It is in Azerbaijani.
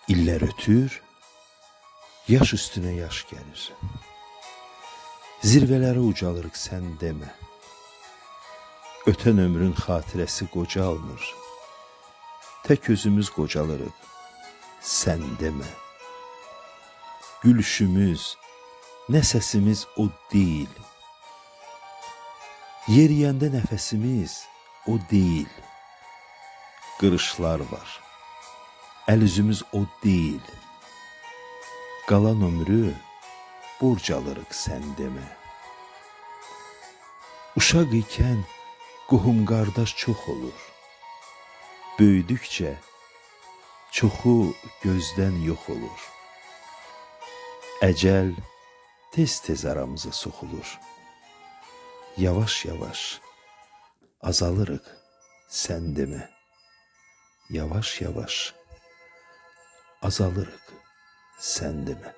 İller ötür, yaş üstüne yaş gelir. Zirvelere ucalırıq sən demə. Ötən ömrün xatirəsi qocalmır. Tək özümüz qocalırıq, sən demə. Gülüşümüz, nə səsimiz o deyil. Yeriyəndə nəfəsimiz o deyil. Qırışlar var, əl üzümüz o deyil. Qalan ömrü borc alırıq sən demə. Uşaq ikən qohum qardaş çox olur. Böyüdükcə çoxu gözdən yox olur. Əcəl tez-tez aramıza soxulur. Yavaş-yavaş azalırıq sən demə. Yavaş-yavaş azalırıq sən demə.